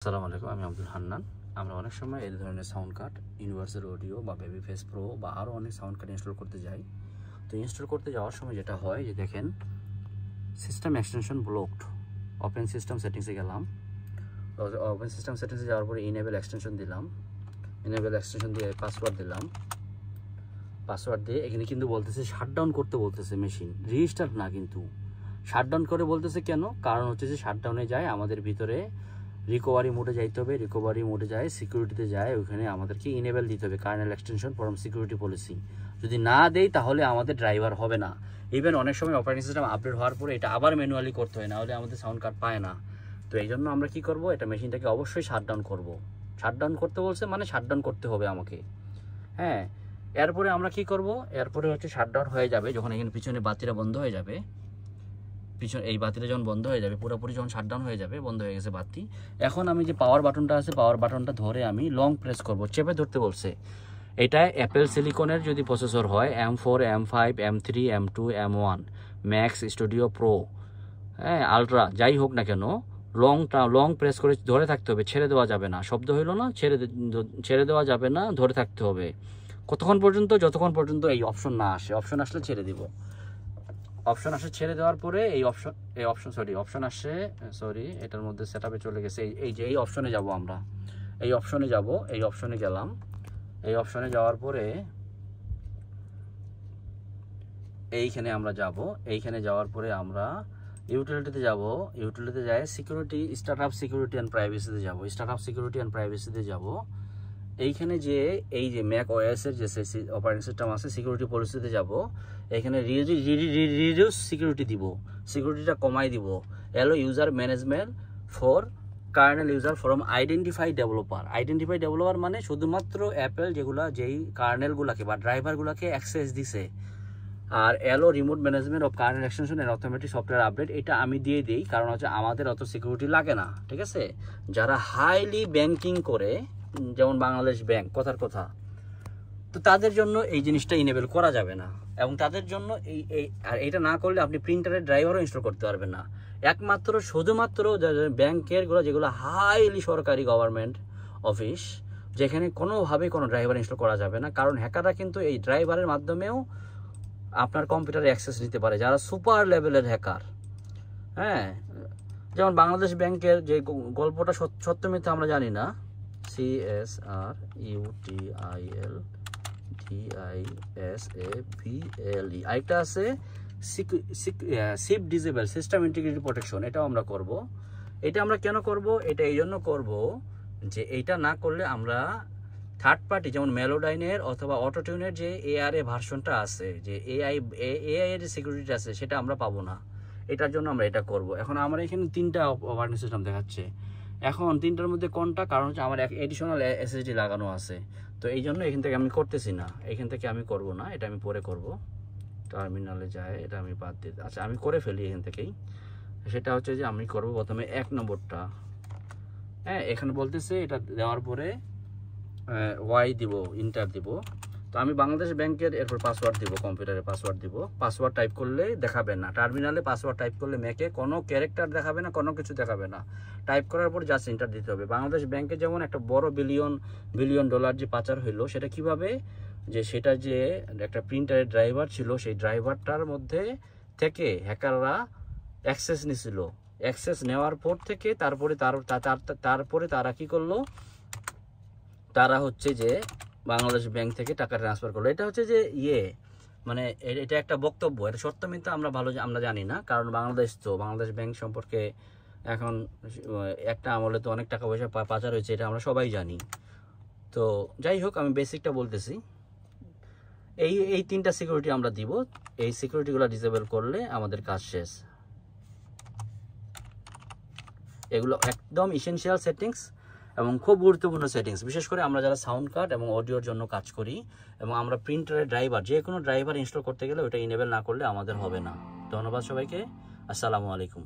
আসসালামু আলাইকুম, আমি আব্দুল হান্নান। আমরা অনেক সময় এই ধরনের সাউন্ড কার্ড, ইউনিভার্সাল অডিও বা বেবি ফেস প্রো বা আরও অনেক সাউন্ড কার্ড ইনস্টল করতে যাই। তো ইনস্টল করতে যাওয়ার সময় যেটা হয় যে দেখেন, system extension blocked. Open system সেটিংসে গেলাম। ওপেন সিস্টেম সেটিংসে যাওয়ার পরে ইনেবল এক্সটেনশন দিলাম। ইনেবল এক্সটেনশন দিয়ে পাসওয়ার্ড দিলাম। পাসওয়ার্ড দিয়ে এখানে কিন্তু বলতেছে শাটডাউন করতে বলতেছে মেশিন, রিস্টার্ট না, কিন্তু শাটডাউন করে বলতেছে কেন? কারণ হচ্ছে যে শাটডাউনে যায় আমাদের ভিতরে রিকভারি মোডে যাইতে হবে। রিকভারি মোডে যায়, সিকিউরিটিতে যায়, ওইখানে আমাদেরকে ইনেবল দিতে হবে kernel extension from security policy. যদি না দেই তাহলে আমাদের ড্রাইভার হবে না। ইভেন অনেক সময় অপারেটিং সিস্টেম আপডেট হওয়ার পরে এটা আবার ম্যানুয়ালি করতে হয়, না হলে আমাদের সাউন্ড কার্ড পায় না। তো এই জন্য আমরা কি করব, এটা মেশিনটাকে অবশ্যই শাটডাউন করব। শাটডাউন করতে বলছে মানে শাটডাউন করতে হবে আমাকে। হ্যাঁ, এরপরে আমরা কি করব, এরপরে হচ্ছে শাটডাউন হয়ে যাবে যখন এখানে পিছনে বাতিটা বন্ধ হয়ে যাবে। পিছনে এই বাতিটা যখন বন্ধ হয়ে যাবে, পুরোপুরি যখন শাটডাউন হয়ে যাবে, বন্ধ হয়ে গেছে বাতি, এখন আমি যে পাওয়ার বাটনটা আছে, পাওয়ার বাটনটা ধরে আমি লং প্রেস করব, চেপে ধরতে বলছে। এটা অ্যাপেল সিলিকনের যদি প্রসেসর হয়, M4, M5, M3, M2, M1, max, studio pro, হ্যাঁ, আলট্রা, যাই হোক না কেন, লং প্রেস করে ধরে থাকতে হবে, ছেড়ে দেওয়া যাবে না। শব্দ হইলো না, ছেড়ে দেওয়া যাবে না, ধরে থাকতে হবে। কতক্ষণ পর্যন্ত? যতক্ষণ পর্যন্ত এই অপশন না আসে। অপশন আসলে ছেড়ে দিব। অপশন আসে, ছেড়ে দেওয়ার পরে অপশন আসে, এটার মধ্যে সেটআপে চলে গেছে। এই অপশনে যাব আমরা, এই অপশনে যাব, এই অপশনে গেলাম। এই অপশনে যাওয়ার পরে এইখানে আমরা যাব। এইখানে যাওয়ার পরে আমরা ইউটিলিটিতে যাব। ইউটিলিটিতে যাই সিকিউরিটি, স্টার্টআপ সিকিউরিটি অ্যান্ড প্রাইভেসিতে যাব। স্টার্টআপ সিকিউরিটি অ্যান্ড প্রাইভেসিতে যাব। এইখানে যে এই যে ম্যাক ওএস এর যে অপারেটিং সিস্টেম আছে, সিকিউরিটি পলিসিতে যাব। এখানে রিডিউস সিকিউরিটি দিব, সিকিউরিটিটা কমাই দিব। এলো user management for kernel user from identify developer. Identify developer মানে শুধুমাত্র অ্যাপেল যেই কার্নেলগুলোকে বা ড্রাইভারগুলোকে অ্যাক্সেস দিছে। আর এলো remote management of kernel extension and automatic software update, এটা আমি দিয়ে দিই, কারণ হচ্ছে আমাদের অত সিকিউরিটি লাগে না। ঠিক আছে, যারা হাইলি ব্যাংকিং করে, যেমন বাংলাদেশ ব্যাংক, কথার কথা, তো তাদের জন্য এই জিনিসটা ইনেবল করা যাবে না। এবং তাদের জন্য আর এটা না করলে আপনি প্রিন্টারের ড্রাইভারও ইনস্টল করতে পারবেন না। একমাত্র শুধুমাত্র ব্যাংকের যেগুলো হাইলি সরকারি গভর্নমেন্ট অফিস, যেখানে কোনোভাবে কোনো ড্রাইভার ইনস্টল করা যাবে না, কারণ হ্যাকাররা কিন্তু এই ড্রাইভারের মাধ্যমেও আপনার কম্পিউটারে অ্যাক্সেস নিতে পারে, যারা সুপার লেভেলের হ্যাকার। হ্যাঁ, যেমন বাংলাদেশ ব্যাংকের যে গল্পটা সত্য মিথ্যা আমরা জানি না, CSRUTILDISABLE, আরেকটা আছে sheep disable, system integrity protection, এটাও আমরা করব। এটা আমরা কেন করব? এটা এই জন্য করব যে এইটা না করলে আমরা থার্ড পার্টি যেমন মেলোডাইনের অথবা অটোটিউনের যে ARA ভার্সনটা আছে, যে AI এর যে সিকিউরিটি আছে, সেটা আমরা পাবো না। এটার জন্য আমরা এটা করব। এখন আমরা এখানে 3টা অপারেটিং সিস্টেম দেখাচ্ছে। এখন 3টার মধ্যে কোনটা? কারণ হচ্ছে আমার এডিশনাল SSD লাগানো আছে, তো এই জন্য এখান থেকে আমি করতেছি না। এখান থেকে আমি করব না, এটা আমি পরে করব। টার্মিনালে যায়, এটা আমি বাদ দিই। আচ্ছা, আমি করে ফেলি এখান থেকেই। সেটা হচ্ছে যে আমি করব প্রথমে 1 নম্বরটা। হ্যাঁ, এখানে বলতেছে এটা দেওয়ার পরে ওয়াই দিব, ইন্টার দিব। তো আমি বাংলাদেশ ব্যাংকের, এরপর পাসওয়ার্ড দিব, কম্পিউটারে পাসওয়ার্ড দিব। পাসওয়ার্ড টাইপ করলে দেখাবে না, টার্মিনালে পাসওয়ার্ড টাইপ করলে ম্যাকে কোনো ক্যারেক্টার দেখাবে না, কোনো কিছু দেখাবে না। টাইপ করার পর জাস্ট ইন্টার দিতে হবে। বাংলাদেশ ব্যাংকে যেমন একটা বড় বিলিয়ন ডলার যে পাচার হইলো, সেটা কিভাবে, যে সেটা যে একটা প্রিন্টারের ড্রাইভার ছিল, সেই ড্রাইভারটার মধ্যে থেকে হ্যাকাররা অ্যাক্সেস নিছিল। অ্যাক্সেস নেওয়ার পর থেকে তারপরে তারা কি করলো, তারা হচ্ছে যে বাংলাদেশ ব্যাংক থেকে টাকা ট্রান্সফার করলো। এটা হচ্ছে যে মানে এটা একটা বক্তব্য, এটা সত্য মিথ্যা আমরা জানি না, কারণ বাংলাদেশ ব্যাংক সম্পর্কে এখন একটা আমলে তো অনেক টাকা পয়সা পাচার হয়েছে, এটা আমরা সবাই জানি। তো যাই হোক, আমি বেসিকটা বলতেছি। এই 3টা সিকিউরিটি আমরা দিব। এই সিকিউরিটিগুলো ডিসেবল করলে আমাদের কাজ শেষ। এগুলো একদম ইসেনশিয়াল সেটিংস এবং খুব গুরুত্বপূর্ণ সেটিংস, বিশেষ করে আমরা যারা সাউন্ড কার্ড এবং অডিওর জন্য কাজ করি, এবং আমরা প্রিন্টারের ড্রাইভার, যে কোনো ড্রাইভার ইনস্টল করতে গেলে ওটা ইনেবল না করলে আমাদের হবে না। ধন্যবাদ সবাইকে। আসসালামু আলাইকুম।